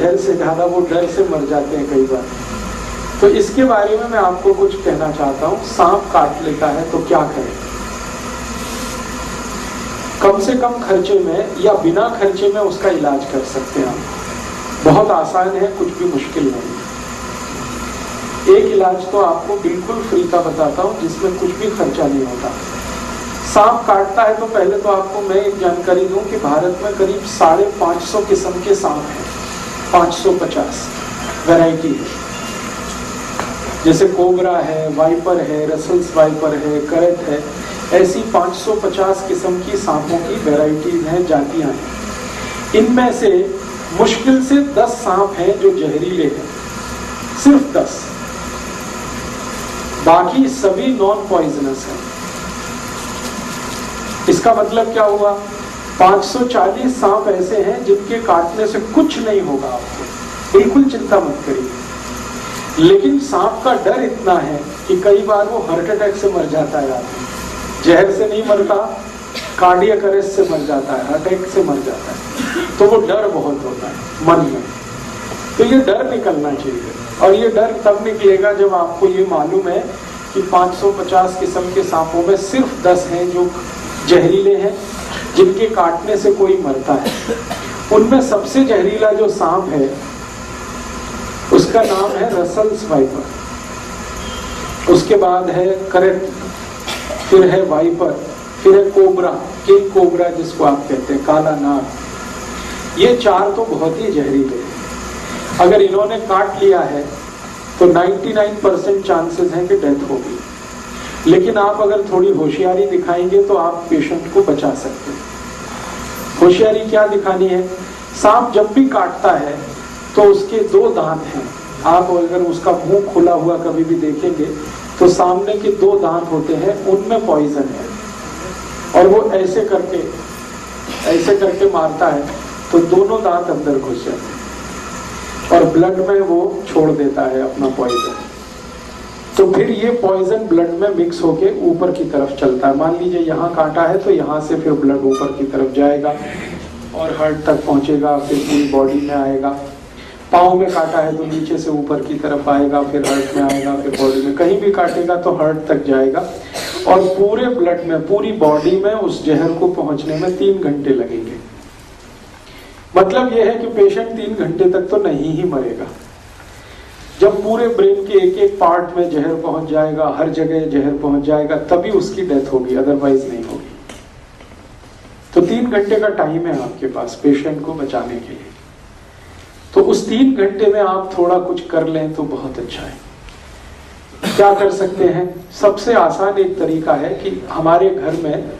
जहर से ज्यादा वो डर से मर जाते हैं कई बार। तो इसके बारे में मैं आपको कुछ कहना चाहता हूँ। सांप काट लेता है तो क्या करें? कम से कम खर्चे में या बिना खर्चे में उसका इलाज कर सकते हैं आप। बहुत आसान है, कुछ भी मुश्किल नहीं। एक इलाज तो आपको बिल्कुल फ्री का बताता हूँ जिसमें कुछ भी खर्चा नहीं होता। सांप काटता है तो पहले तो आपको मैं एक जानकारी दूं कि भारत में करीब 550 किस्म के सांप हैं, 550 वैरायटी है। जैसे कोबरा है, वाइपर है, रसल्स वाइपर है, करट है, ऐसी 550 किस्म की सांपों की वैरायटीज हैं, जातियां हैं। इनमें से मुश्किल से 10 सांप हैं जो जहरीले हैं, सिर्फ 10। बाकी सभी नॉन पॉइजनस हैं। इसका मतलब क्या हुआ? 540 सांप ऐसे हैं जिनके काटने से कुछ नहीं होगा आपको, बिल्कुल चिंता मत करिए। लेकिन सांप का डर इतना है कि कई बार वो हार्ट अटैक से मर जाता है आदमी। जहर से नहीं मरता, कार्डियक अरेस्ट से मर जाता है, हार्ट अटैक से मर जाता है। तो वो डर बहुत होता है मन में। तो ये डर निकलना चाहिए, और ये डर तब निकलेगा जब आपको ये मालूम है कि 550 किस्म के सांपों में सिर्फ 10 हैं जो जहरीले हैं, जिनके काटने से कोई मरता है। उनमें सबसे जहरीला जो सांप है उसका नाम है रसल्स वाइपर, उसके बाद है करट, फिर है वाइपर, फिर है कोबरा, किंग कोबरा जिसको आप कहते हैं, काला नाग। ये 4 तो बहुत ही जहरीले हैं। अगर इन्होंने काट लिया है तो 99% चांसेस हैं कि डेथ होगी। लेकिन आप अगर थोड़ी होशियारी दिखाएंगे तो आप पेशेंट को बचा सकते हैं। होशियारी क्या दिखानी है? सांप जब भी काटता है तो उसके 2 दांत हैं। आप अगर उसका मुंह खुला हुआ कभी भी देखेंगे तो सामने के 2 दांत होते हैं, उनमें पॉइजन है, और वो ऐसे करके मारता है तो दोनों दांत अंदर घुस जाते हैं और ब्लड में वो छोड़ देता है अपना पॉइजन। तो फिर ये पॉइजन ब्लड में मिक्स होके ऊपर की तरफ चलता है। मान लीजिए यहाँ काटा है तो यहाँ से फिर ब्लड ऊपर की तरफ जाएगा और हार्ट तक पहुंचेगा, फिर पूरी बॉडी में आएगा। पाँव में काटा है तो नीचे से ऊपर की तरफ आएगा, फिर हार्ट में आएगा, फिर बॉडी में। कहीं भी काटेगा तो हार्ट तक जाएगा, और पूरे ब्लड में, पूरी बॉडी में उस जहर को पहुंचने में 3 घंटे लगेंगे। मतलब यह है कि पेशेंट 3 घंटे तक तो नहीं ही मरेगा। जब पूरे ब्रेन के एक एक पार्ट में जहर पहुंच जाएगा, हर जगह जहर पहुंच जाएगा, तभी उसकी डेथ होगी, अदरवाइज नहीं होगी। तो 3 घंटे का टाइम है आपके पास पेशेंट को बचाने के लिए। तो उस 3 घंटे में आप थोड़ा कुछ कर लें तो बहुत अच्छा है। क्या कर सकते हैं? सबसे आसान एक तरीका है कि हमारे घर में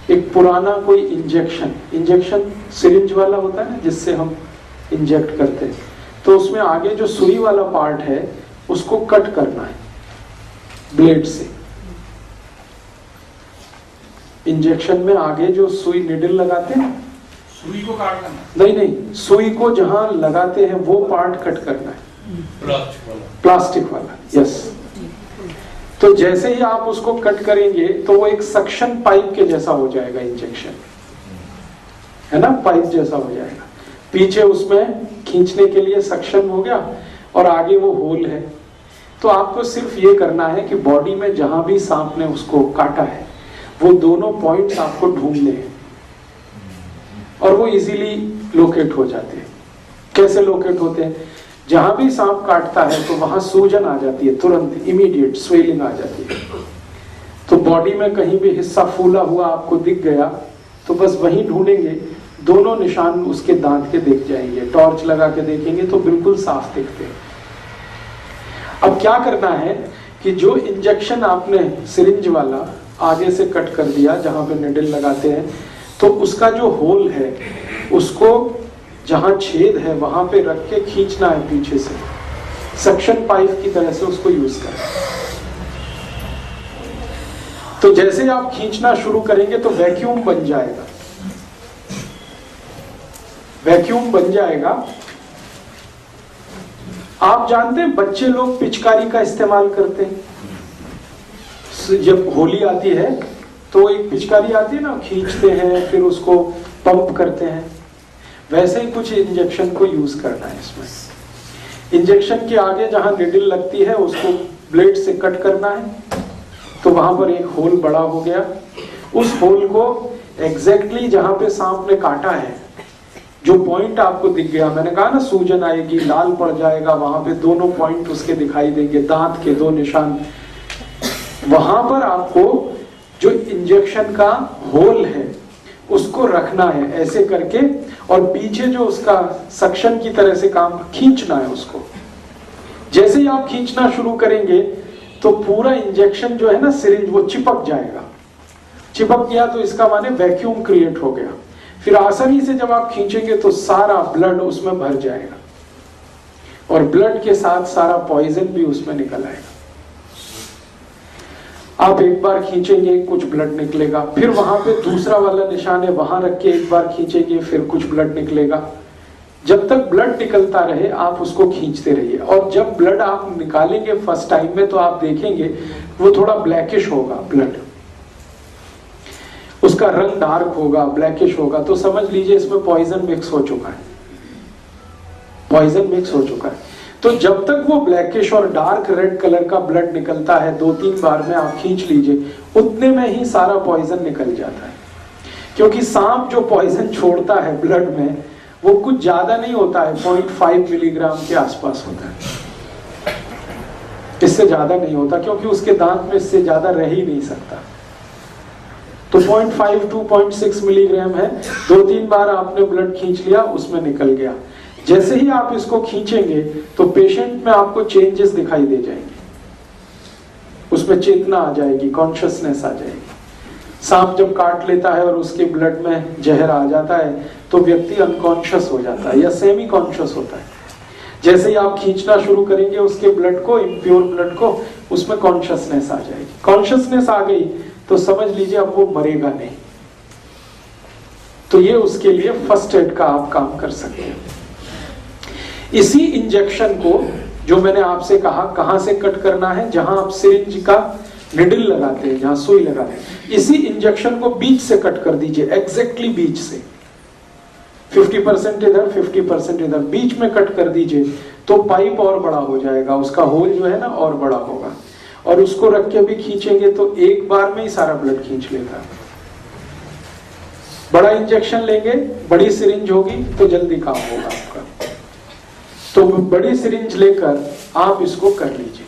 एक पुराना कोई इंजेक्शन सिरिंज वाला होता है ना, जिससे हम इंजेक्ट करते हैं, तो उसमें आगे जो सुई वाला पार्ट है उसको कट करना है ब्लेड से। इंजेक्शन में आगे जो सुई निडल लगाते हैं, सुई को काटना नहीं, सुई को जहां लगाते हैं वो पार्ट कट करना है, प्लास्टिक वाला। यस। तो जैसे ही आप उसको कट करेंगे तो वो एक सक्शन पाइप के जैसा हो जाएगा, इंजेक्शन है ना, पाइप जैसा हो जाएगा। पीछे उसमें खींचने के लिए सक्शन हो गया और आगे वो होल है। तो आपको सिर्फ ये करना है कि बॉडी में जहां भी सांप ने उसको काटा है वो दोनों पॉइंट्स आपको ढूंढने हैं, और वो इजीली लोकेट हो जाते हैं। कैसे लोकेट होते हैं? जहां भी सांप काटता है तो वहां सूजन आ जाती है, तुरंत इमीडिएट स्वेलिंग आ जाती है। तो बॉडी में कहीं भी हिस्सा फूला हुआ आपको दिख गया तो बस वहीं ढूंढेंगे, दोनों निशान उसके दांत के दिख जाएंगे। टॉर्च लगा के देखेंगे तो बिल्कुल साफ दिखते हैं। अब क्या करना है कि जो इंजेक्शन आपने सिरिंज वाला आगे से कट कर दिया जहां पे निडल लगाते हैं, तो उसका जो होल है उसको जहां छेद है वहां पे रख के खींचना है पीछे से, सक्शन पाइप की तरह से उसको यूज करना। तो जैसे आप खींचना शुरू करेंगे तो वैक्यूम बन जाएगा, वैक्यूम बन जाएगा। आप जानते हैं बच्चे लोग पिचकारी का इस्तेमाल करते हैं। जब होली आती है तो एक पिचकारी आती है ना, खींचते हैं फिर उसको पंप करते हैं। वैसे ही कुछ इंजेक्शन को यूज करना है इसमें। इंजेक्शन के आगे जहां निडल लगती है उसको ब्लेड से कट करना है, तो वहां पर एक होल बड़ा हो गया। उस होल को एग्जैक्टली जहां पे सांप ने काटा है, जो पॉइंट आपको दिख गया, मैंने कहा ना सूजन आएगी, लाल पड़ जाएगा, वहां पे दोनों पॉइंट उसके दिखाई देंगे, दांत के 2 निशान, वहां पर आपको जो इंजेक्शन का होल है उसको रखना है ऐसे करके, और पीछे जो उसका सक्शन की तरह से काम खींचना है उसको। जैसे ही आप खींचना शुरू करेंगे तो पूरा इंजेक्शन जो है ना सिरिंज वो चिपक जाएगा। चिपक गया तो इसका माने वैक्यूम क्रिएट हो गया। फिर आसानी से जब आप खींचेंगे तो सारा ब्लड उसमें भर जाएगा, और ब्लड के साथ सारा पॉइजन भी उसमें निकल आएगा। आप एक बार खींचेंगे कुछ ब्लड निकलेगा, फिर वहां पे दूसरा वाला निशान है वहां रख के एक बार खींचेंगे फिर कुछ ब्लड निकलेगा। जब तक ब्लड निकलता रहे आप उसको खींचते रहिए, और जब ब्लड आप निकालेंगे फर्स्ट टाइम में तो आप देखेंगे वो थोड़ा ब्लैकिश होगा ब्लड, उसका रंग डार्क होगा, ब्लैकिश होगा, तो समझ लीजिए इसमें पॉइजन मिक्स हो चुका है, पॉइजन मिक्स हो चुका है। तो जब तक वो ब्लैकिश और डार्क रेड कलर का ब्लड निकलता है 2-3 बार में आप खींच लीजिए, उतने में ही सारा पॉइजन निकल जाता है। क्योंकि सांप जो पॉइजन छोड़ता है ब्लड में वो कुछ ज्यादा नहीं होता है, 0.5 मिलीग्राम के आसपास होता है, इससे ज्यादा नहीं होता, क्योंकि उसके दांत में इससे ज्यादा रह ही नहीं सकता। तो 0.5 to 0.6 मिलीग्राम है। 2-3 बार आपने ब्लड खींच लिया, उसमें निकल गया। जैसे ही आप इसको खींचेंगे तो पेशेंट में आपको चेंजेस दिखाई दे जाएंगे, उसमें चेतना आ जाएगी, कॉन्शियसनेस आ जाएगी। सांप जब काट लेता है और उसके ब्लड में जहर आ जाता है तो व्यक्ति अनकॉन्शियस हो जाता है या सेमी कॉन्शियस होता है। जैसे ही आप खींचना शुरू करेंगे उसके ब्लड को, इम्प्योर ब्लड को, उसमें कॉन्शियसनेस आ जाएगी। कॉन्शियसनेस आ गई तो समझ लीजिए अब वो मरेगा नहीं। तो ये उसके लिए फर्स्ट एड का आप काम कर सकते हैं। इसी इंजेक्शन को जो मैंने आपसे कहा कहां से कट करना है, जहां आप सिरिंज का निडल लगाते हैं, जहां सुई लगाते हैं, इसी इंजेक्शन को बीच से कट कर दीजिए, एग्जैक्टली बीच से। 50% इधर 50% इधर, बीच में कट कर दीजिए तो पाइप और बड़ा हो जाएगा, उसका होल जो है ना और बड़ा होगा। और उसको रख के भी खींचेंगे तो एक बार में ही सारा ब्लड खींच लेता है। बड़ा इंजेक्शन लेंगे, बड़ी सिरिंज होगी तो जल्दी काम होगा आपका। तो बड़ी सिरिंज लेकर आप इसको कर लीजिए।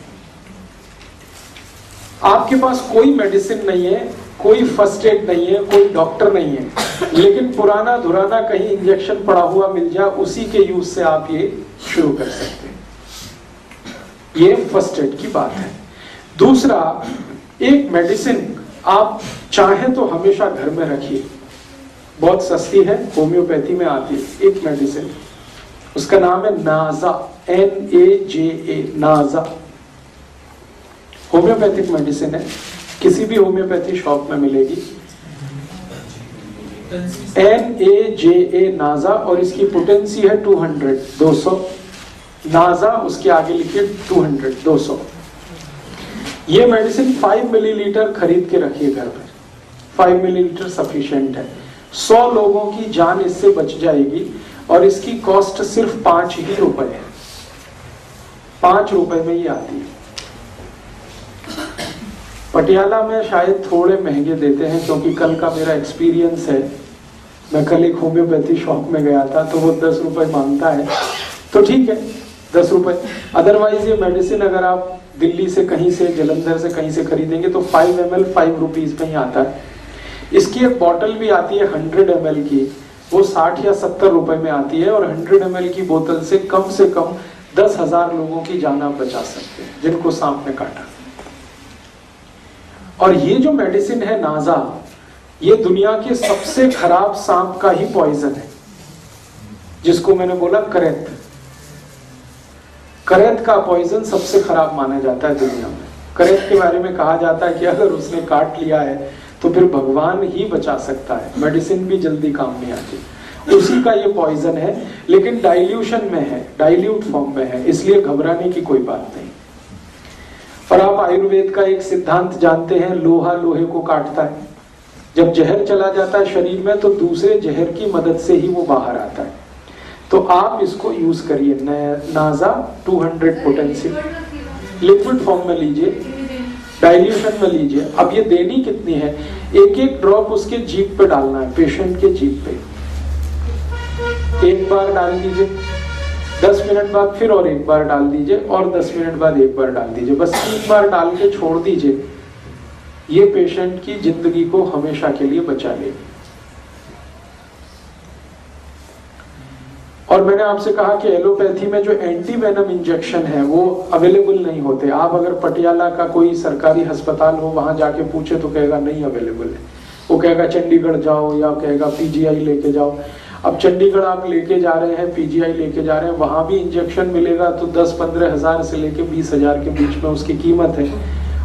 आपके पास कोई मेडिसिन नहीं है, कोई फर्स्ट एड नहीं है, कोई डॉक्टर नहीं है, लेकिन पुराना धुराना कहीं इंजेक्शन पड़ा हुआ मिल जाए, उसी के यूज से आप ये शुरू कर सकते हैं। ये फर्स्ट एड की बात है। दूसरा, एक मेडिसिन आप चाहें तो हमेशा घर में रखिए, बहुत सस्ती है, होम्योपैथी में आती है एक मेडिसिन, उसका नाम है नाजा, NAJA, नाजा। होम्योपैथिक मेडिसिन है, किसी भी होम्योपैथी शॉप में मिलेगी। NAJA नाजा, और इसकी पोटेंसी है 200 नाजा, उसके आगे लिखिए 200। ये मेडिसिन 5 मिलीलीटर खरीद के रखिए घर पर, 5 मिलीलीटर सफिशिएंट है। 100 लोगों की जान इससे बच जाएगी, और इसकी कॉस्ट सिर्फ 5 ही रुपए है, 5 रुपए में ही आती है। पटियाला में शायद थोड़े महंगे देते हैं, क्योंकि कल का मेरा एक्सपीरियंस है, मैं कल एक होम्योपैथी शॉप में गया था तो वो 10 रुपए मांगता है, तो ठीक है 10 रुपए। अदरवाइज ये मेडिसिन अगर आप दिल्ली से कहीं से, जलंधर से कहीं से खरीदेंगे तो 5 ml 5 रुपीज में ही आता है। इसकी एक बॉटल भी आती है 100 ml की, वो 60 या 70 रुपए में आती है, और 100 ml की बोतल से कम 10,000 लोगों की जान आप बचा सकते हैं जिनको सांप ने काटा। और ये जो मेडिसिन है नाजा, ये दुनिया के सबसे खराब सांप का ही पॉइजन है, जिसको मैंने बोला करैत। करैत का पॉइजन सबसे खराब माना जाता है दुनिया में। करैत के बारे में कहा जाता है कि अगर उसने काट लिया है तो फिर भगवान ही बचा सकता है, मेडिसिन भी जल्दी काम नहीं आती। उसी का ये पॉइजन है, लेकिन डाइल्यूशन में है, डाइल्यूट फॉर्म में है, इसलिए घबराने की कोई बात नहीं। और आप आयुर्वेद का एक सिद्धांत जानते हैं, लोहा लोहे को काटता है। जब जहर चला जाता है शरीर में तो दूसरे जहर की मदद से ही वो बाहर आता है। तो आप इसको यूज करिए। नाजा 200 पोटेंसी लिक्विड फॉर्म में लीजिए, डाइल्यूशन में लीजिए। अब ये देनी कितनी है, एक एक ड्रॉप उसके जीभ पे डालना है, पेशेंट के जीभ पे। एक बार डाल दीजिए, 10 मिनट बाद फिर और एक बार डाल दीजिए, और 10 मिनट बाद एक बार डाल दीजिए। बस 3 बार डाल के छोड़ दीजिए। ये पेशेंट की जिंदगी को हमेशा के लिए बचा लेगी। और मैंने आपसे कहा कि एलोपैथी में जो एंटी वेनम इंजेक्शन है वो अवेलेबल नहीं होते। आप अगर पटियाला का कोई सरकारी अस्पताल हो, वहां जाके पूछे तो कहेगा नहीं अवेलेबल है। वो कहेगा चंडीगढ़ जाओ, या कहेगा पीजीआई लेके जाओ। अब चंडीगढ़ आप लेके जा रहे हैं, पीजीआई लेके जा रहे हैं, वहां भी इंजेक्शन मिलेगा तो 10-15 हजार से लेके 20 हजार के बीच में उसकी कीमत है।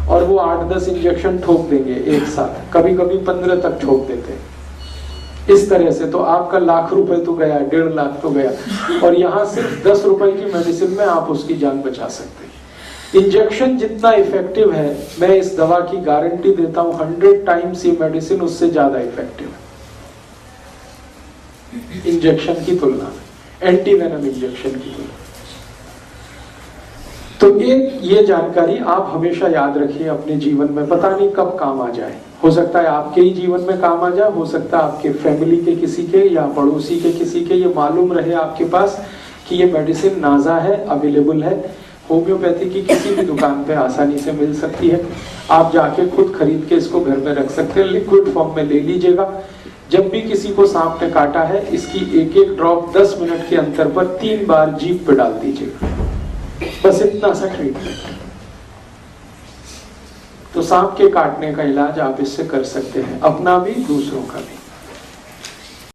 और वो 8-10 इंजेक्शन ठोक देंगे एक साथ, कभी कभी 15 तक ठोक देते हैं। इस तरह से तो आपका लाख रुपए तो गया, 1.5 लाख तो गया, और यहाँ सिर्फ 10 रुपए की मेडिसिन में आप उसकी जान बचा सकते हैं। इंजेक्शन जितना इफेक्टिव है, मैं इस दवा की गारंटी देता हूँ 100 टाइम्स ये मेडिसिन उससे ज्यादा इफेक्टिव है इंजेक्शन की तुलना में, एंटी वेनम इंजेक्शन की तुलना। तो एक ये जानकारी आप हमेशा याद रखिए अपने जीवन में, पता नहीं कब काम आ जाए। हो सकता है आपके ही जीवन में काम आ जाए, हो सकता है आपके फैमिली के किसी के या पड़ोसी के किसी के ये मालूम रहे आपके पास कि ये मेडिसिन नाजा है, अवेलेबल है, होम्योपैथी की किसी भी दुकान पे आसानी से मिल सकती है। आप जाके खुद खरीद के इसको घर में रख सकते हैं, लिक्विड फॉर्म में ले लीजिएगा। जब भी किसी को सांप ने काटा है, इसकी एक एक ड्रॉप 10 मिनट के अंतर पर 3 बार जीभ पे डाल दीजिएगा। बस इतना सा ट्रीटमेंट। तो सांप के काटने का इलाज आप इससे कर सकते हैं, अपना भी दूसरों का भी।